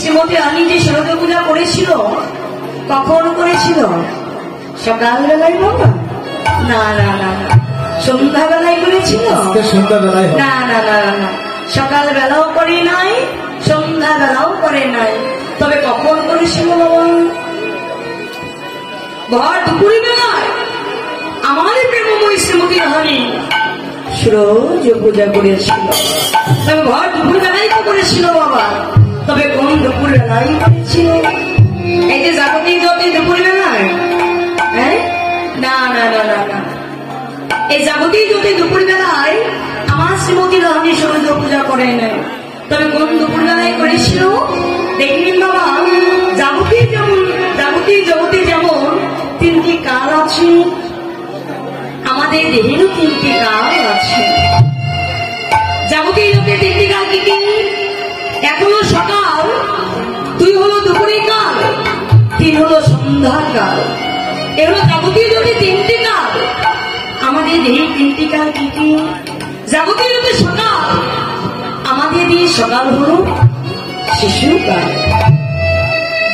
শ্রীমতী রানী যে শরৎ পূজা করেছিল কখন করেছিল? সকালবেলায় বাবা? না না না না, সন্ধ্যাবেলায় করেছিল। না না না না, সকালবেলাও করে নাই, সন্ধ্যাবেলাও করে নাই। তবে কখন করেছিল বাবা? ভর দুপুরি বেলায় আমার প্রেমময়ী শ্রীমতী রানী রোজ পূজা করেছিল। তবে ভর দুপুর বেলায় তো করেছিল বাবা। তবে কোন দুপুর বেলায় করেছিল? এই যে জাগতিক জ্যোতি দুপুর বেলায়? হ্যাঁ, না না না না না, এই জাগতিক জ্যোতি দুপুর বেলায় আমার শ্রীমতী রানী সূর্য পূজা করে নাই। তবে কোন দুপুর বেলায় করেছিল দেখলেন বাবা? জাগতিক যেমন জাগতিক জগতে যেমন তিনটি কাল আছে, আমাদের দেহেরও তিনটি কাল আছে। জাগতিক জগতে তিনটি কাল কি কি? এক হলো সকাল, দুই হলো দুপুরের কাল, তিন হলো সন্ধ্যার কাল। এগুলো জাগতিক জগতে তিনটি কাল। আমাদের দেহের তিনটি কাল কি কি? জাগতিক জগতে সকাল, আমাদের দেহে সকাল হলো শিশুকাল।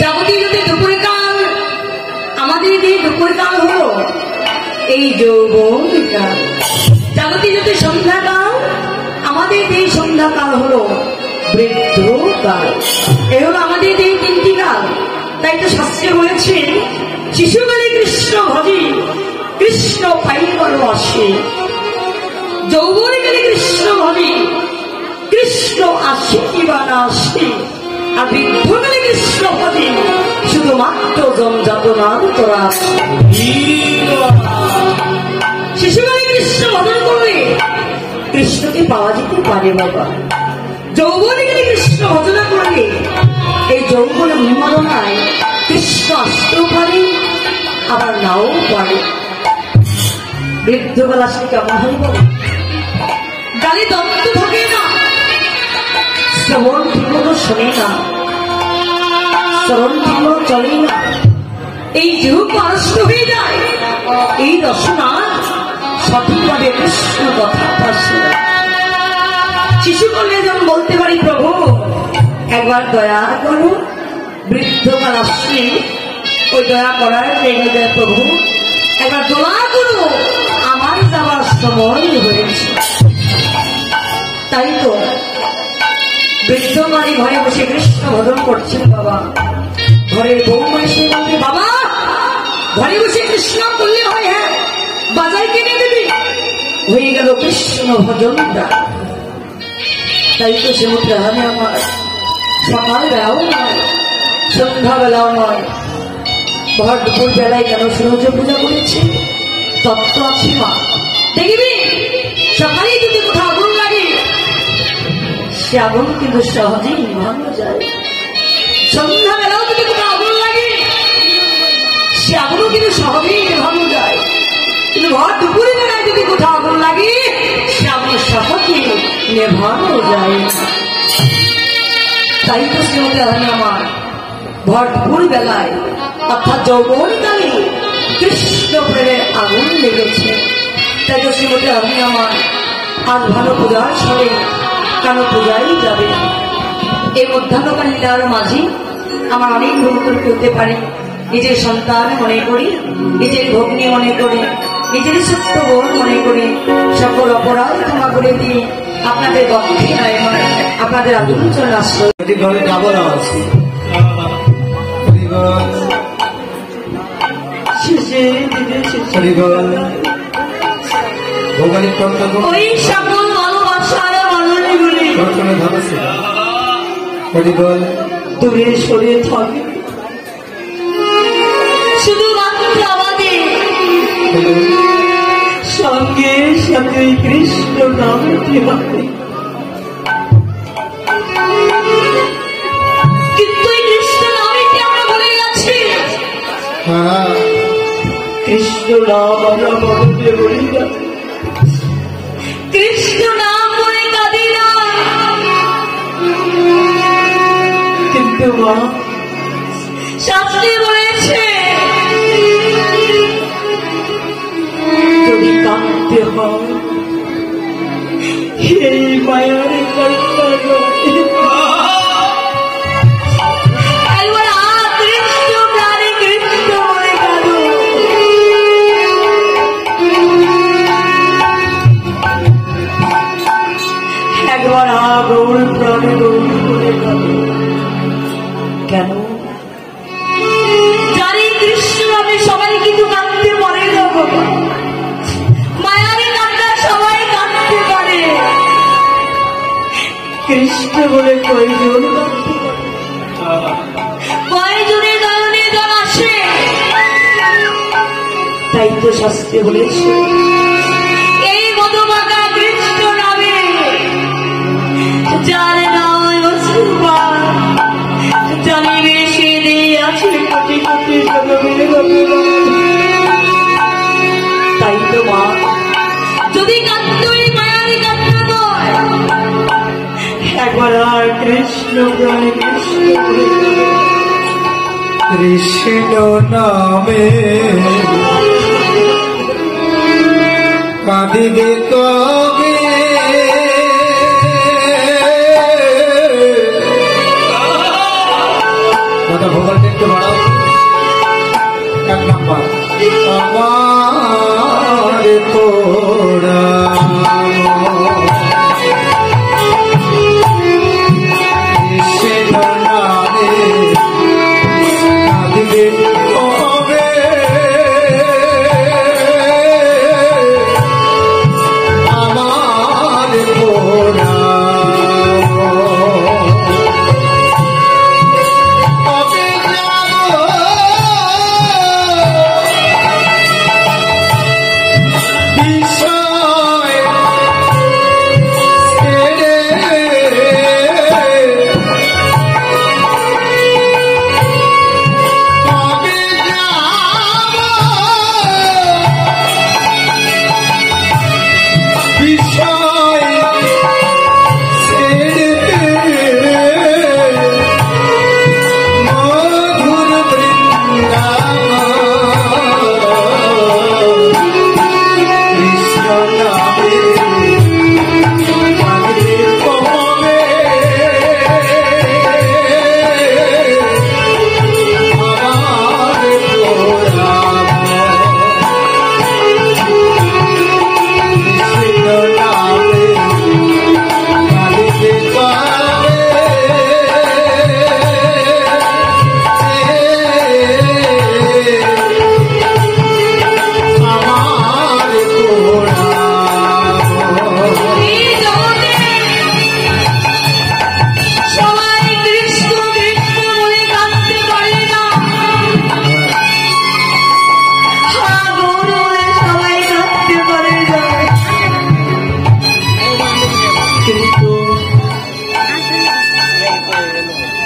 জাগতিক জগতে দুপুরের কাল, আমাদের দেহে দুপুরের কাল হলো এই যৌবন কাল। জাগতিক জগতে সন্ধ্যাকাল, আমাদের দেহে সন্ধ্যাকাল হলো বৃদ্ধকাল। এ হলো আমাদের দেহে তিনটি কাল। তাই তো শাস্ত্রে বলেছে শিশুকালে কৃষ্ণ ভজি, কৃষ্ণ পাইবার আসে। যৌবনকালে কৃষ্ণ ভজি, কৃষ্ণ আসে কিবা না আসে। আর বৃদ্ধকালে কৃষ্ণ ভজি, শুধুমাত্র জনযাতনার তোরা আসে। শিশুকালে কৃষ্ণ ভজন করলে কৃষ্ণকে পাওয়া যেতে পারে বাবা। যৌবনে গেলে কৃষ্ণ ভজনা করলে এই যৌবনে উন্মাদনায় কৃষ্ণ আসতেও পারে, আবার নাও পারে। বৃদ্ধবেলা সে কেমন হয় বলে? গালে দন্ত থাকে না, শ্রবণ ঠিকমতো শোনে না, শ্রবণ ঠিকমতো চলে না, এই যুগ নষ্ট হয়ে যায়। এই রসনা সঠিকভাবে কৃষ্ণ কথা পাশে। শিশু করলে যেমন বলতে পারি প্রভু একবার দয়া করো, বৃদ্ধকাল আসছে, ওই দয়া করার জায়গায় প্রভু একবার দয়া করো, আমার যাওয়ার সময় হয়েছে। তাই তো বৃদ্ধকালী ঘরে বসে কৃষ্ণ ভজন করছেন বাবা। ঘরের বৌমা এসে বলবে বাবা ঘরে বসে কৃষ্ণ করলে হয়? হ্যাঁ, বাজার কিনে দেবে। হয়ে গেল কৃষ্ণ ভজনটা। তাই তো শ্রীমতী রানী আমার সকালবেলাও নয়, সন্ধ্যাবেলাও নয়, ভর দুপুর বেলায় কেন সূর্য পূজা করেছে? তত্ত্ব আছে মা। দেখবি সকালেই যদি কোথাও আগুন লাগে সে আগুন কিন্তু সহজেই নিভানো যায়। সন্ধ্যাবেলাও যদি কোথাও আগুন লাগে সে আগুনও কিন্তু সহজেই নিভানো যায়। কিন্তু ভর দুপুরের বেলায় যদি কোথাও আগুন লাগে সে আগুন সহজে নেভানো যায় না। তাই তো শ্রীমতী রানী আমার ভর দুপুর বেলায় অর্থাৎ যৌবনকালে কৃষ্ণ প্রেমের আগুন লেগেছে। তাই তো শ্রীমতী রানী আমার আজ ভালো পূজার ছড়ে কেন পূজাই যাবে। এই মধ্যাহ্নকালীন মাঝে আমার অনেক ভুল হতে পারে। নিজের সন্তান মনে করি, নিজের ভগ্নী মনে করি, নিজের সত্য বোন মনে করি, সকল অপরাধ ক্ষমা করে দিয়ে আপনাদের দক্ষিণায় আপনাদের আদুঞ্চল আশ্রয় যাবো না। ভৌগোলিক ওই সকল ভালোবাসার মানুষগুলি দূরে সরিয়ে থাকে, শুধুমাত্র আমাদের সঙ্গে সাথে কৃষ্ণ নামটি হবে। কিন্তু এই কৃষ্ণ নামটি আমরা বলে গেছি। কৃষ্ণ নাম আমরা বলতে বলি না, কৃষ্ণ নাম বলে কাঁদি না। কিন্তু মা শাস্ত্রে বলেছে যদি কাঁদতে হয় এই মায়ার কন্যা বলে কয়জন কয়জনের নয়নে জল আসে। তাই তো শাস্ত্রে বলেছে এই মধুমাখা কৃষ্ণ নামে যার নয় অশ্রুপাত জানিবে সে দিয়ে আছে কোটি কোটি জনমের। তাই তো মা যদি কান্দই মায়ার কান্না নয় একবার আর কৃষ্ণ প্রাণে কৃষ্ণ কৃষ্ণ নামে কাঁদিবে কবে কথা ভোগালটা একটু বাড়াও। এক নাম্বার আমার তোরা কৃষ্ণ নামে কাঁদিবে কবে আমার তোরা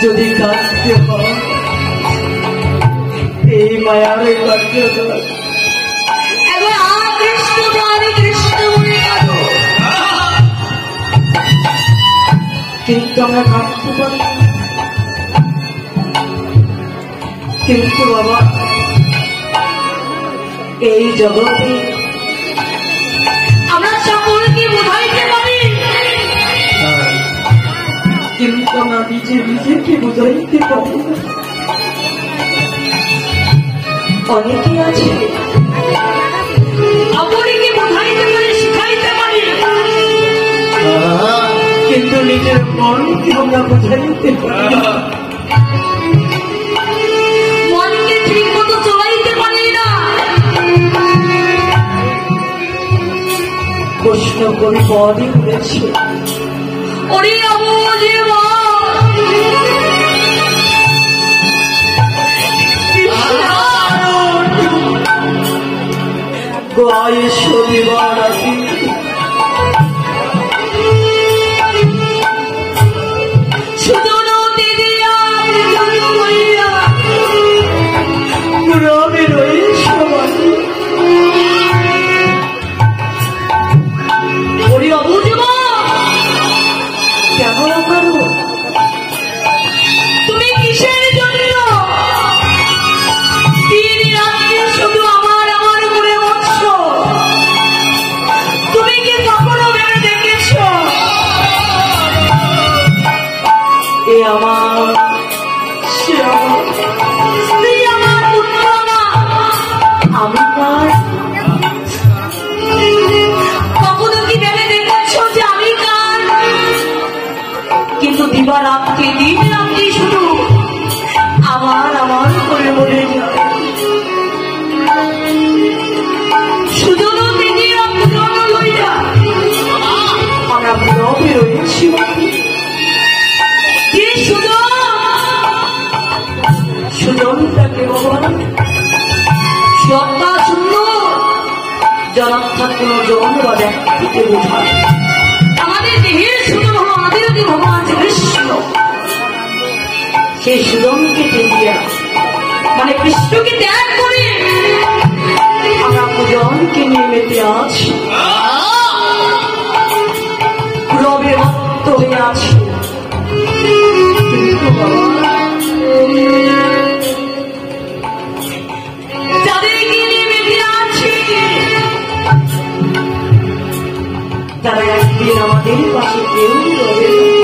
যদি কাঁদতে হয় এই মায়ার কাঁদতে হয় একবার কৃষ্ণ প্রাণে কৃষ্ণ বলে কাঁদো। কিন্তু আমরা কাঁদতে পারি কিন্তু বাবা এই জগতে আমরা সকলকে বোঝাইতে পারি কিন্তু আমরা নিজে নিজেকে বোঝাইতে পারি। অনেকে আছে অপরকে বোঝাইতে পারি শিখাইতে পারি কিন্তু নিজের মনকে আমরা বোঝাইতে পারি না, মনকে ঠিক মতো চলাইতে পারি না। প্রশ্ন করি মনই বলেছে ওরে অবুঝে গায়ে শনিবার আছি শুধু নদী দিয়া গ্রামে রয়েছে ওরে অবুঝে কেমন করো তুমি কিসের জন্য দিন রাত্রি শুধু আমার আমার করে বসছ? তুমি কি কখনো ভেবে দেখেছ এ আমার সে আমার স্ত্রী আমার পুত্র না আমি কার? কখনো কি ভেবে দেখেছ যে আমি কার? কিন্তু দিবা রাত্রি দিন রাত্রি শুধু আমার আমার করে বলে যায় শুধু দিদিরা পুরনো লইয়া আমরা পুরো রয়েছি কোন জন বা ব্যক্তিকে বোঝায়। আমাদের দেহের সুজন হল আদিরতি ভগবান শ্রীকৃষ্ণ। সেই সুজনকে তেজিয়ে মানে কৃষ্ণকে ত্যাগ করে আমরা পূজনকে নিয়ে মেতে আছি, রবে মত্ত হয়ে আছি। যাদেরকে নিয়ে মেতে আছি তারা একদিন আমাদের পাশে কেউ রবে না।